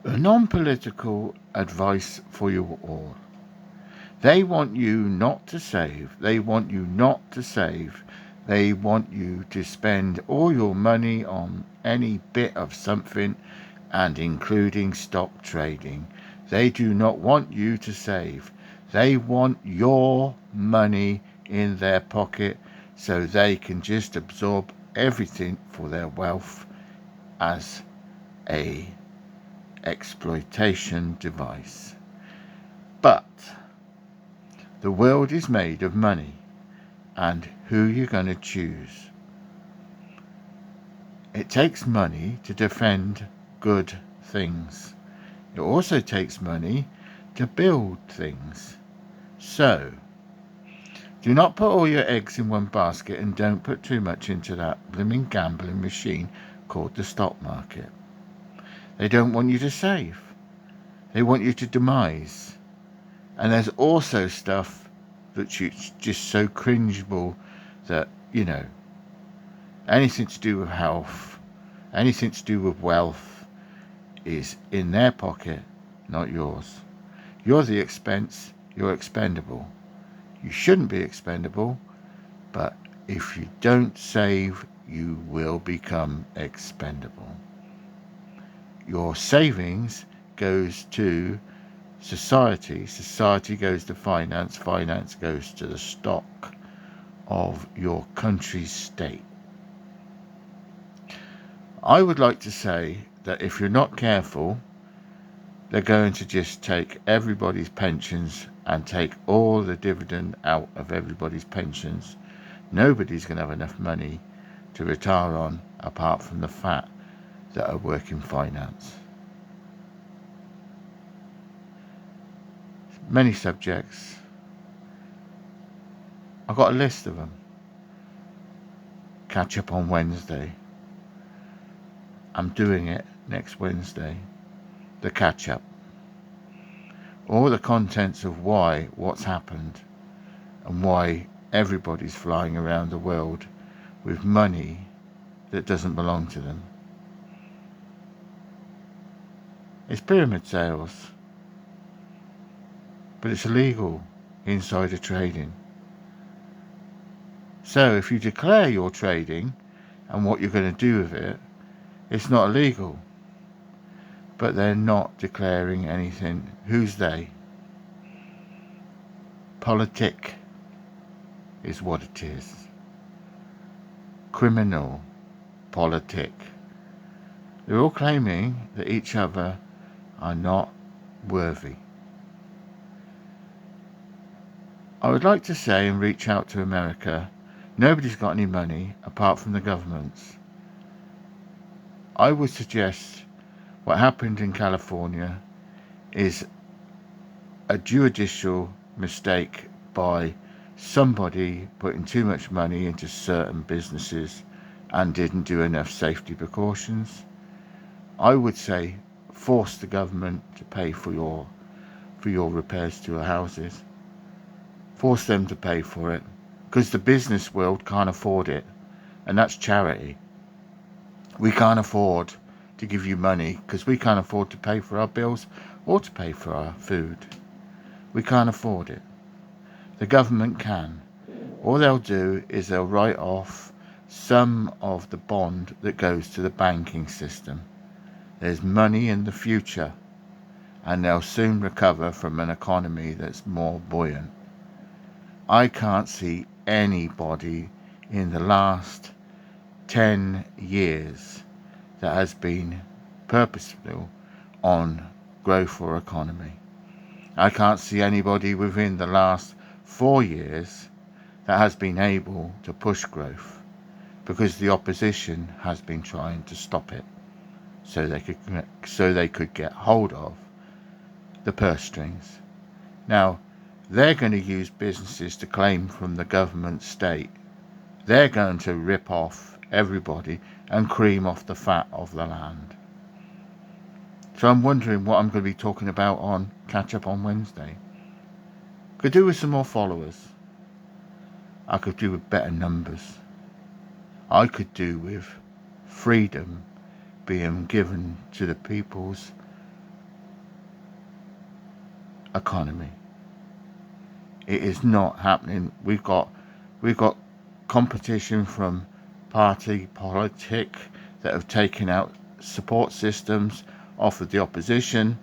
A non-political advice for you all. They want you not to save. They want you not to save. They want you to spend all your money on any bit of something and including stock trading. They do not want you to save. They want your money in their pocket so they can just absorb everything for their wealth as a exploitation device. But the world is made of money and who you're going to choose. It takes money to defend good things. It also takes money to build things. So, do not put all your eggs in one basket and don't put too much into that blooming gambling machine called the stock market. They don't want you to save. They want you to demise. And there's also stuff that's just so cringeable that, anything to do with health, anything to do with wealth is in their pocket, not yours. You're the expense, you're expendable. You shouldn't be expendable, but if you don't save, you will become expendable. Your savings goes to society, society goes to finance, finance goes to the stock of your country's state. I would like to say that if you're not careful, they're going to just take everybody's pensions and take all the dividend out of everybody's pensions. Nobody's going to have enough money to retire on apart from the fat that are working finance. Many subjects. I've got a list of them. Catch up on Wednesday. I'm doing it next Wednesday. The catch up. All the contents of what's happened, and why everybody's flying around the world with money that doesn't belong to them. It's pyramid sales, but it's illegal insider trading. So if you declare your trading and what you're going to do with it, it's not illegal. But they're not declaring anything. Who's they? Politic is what it is. Criminal politic. They're all claiming that each other are not worthy. I would like to say and reach out to America, nobody's got any money apart from the governments. I would suggest what happened in California is a judicial mistake by somebody putting too much money into certain businesses and didn't do enough safety precautions. I would say force the government to pay for your repairs to your houses. Force them to pay for it because the business world can't afford it, and that's charity. We can't afford to give you money because we can't afford to pay for our bills or to pay for our food. We can't afford it. The government can. All they'll do is they'll write off some of the bond that goes to the banking system. There's money in the future, and they'll soon recover from an economy that's more buoyant. I can't see anybody in the last 10 years that has been purposeful on growth or economy. I can't see anybody within the last 4 years that has been able to push growth because the opposition has been trying to stop it so they could get hold of the purse strings. Now, they're going to use businesses to claim from the government state. They're going to rip off everybody and cream off the fat of the land. So I'm wondering what I'm going to be talking about on Catch Up on Wednesday. Could do with some more followers. I could do with better numbers. I could do with freedom being given to the peoples economy. It is not happening. We've got competition from party politic that have taken out support systems off of the opposition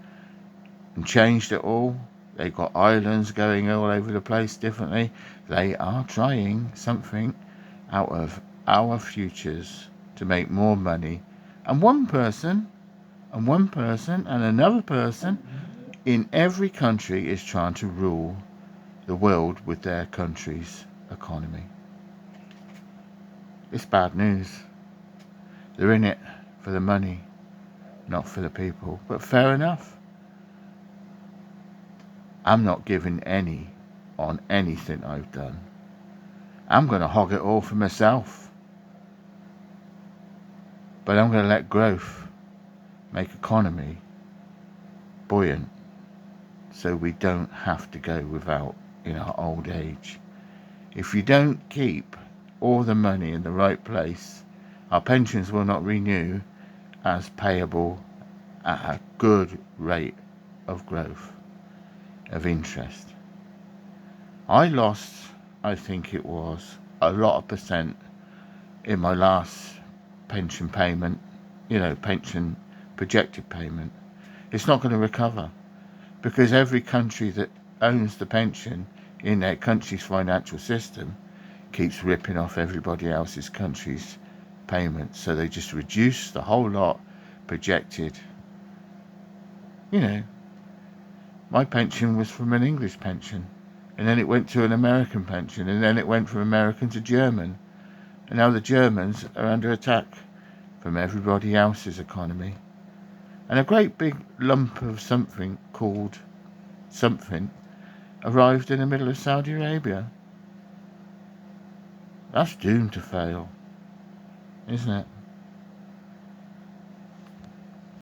and changed it all. They've got islands going all over the place differently. They are trying something out of our futures to make more money. And one person and another person in every country is trying to rule the world with their country's economy. It's bad news. They're in it for the money, not for the people. But fair enough. I'm not giving any on anything I've done. I'm going to hog it all for myself. But I'm going to let growth make economy buoyant so we don't have to go without in our old age. If you don't keep all the money in the right place, our pensions will not renew as payable at a good rate of growth, of interest. I lost, I think it was, a lot of percent in my last pension payment, pension projected payment. It's not going to recover because every country that owns the pension in their country's financial system keeps ripping off everybody else's country's payments. So they just reduce the whole lot projected. My pension was from an English pension, and then it went to an American pension, and then it went from American to German. And now the Germans are under attack from everybody else's economy. And a great big lump of something called something arrived in the middle of Saudi Arabia. That's doomed to fail, isn't it?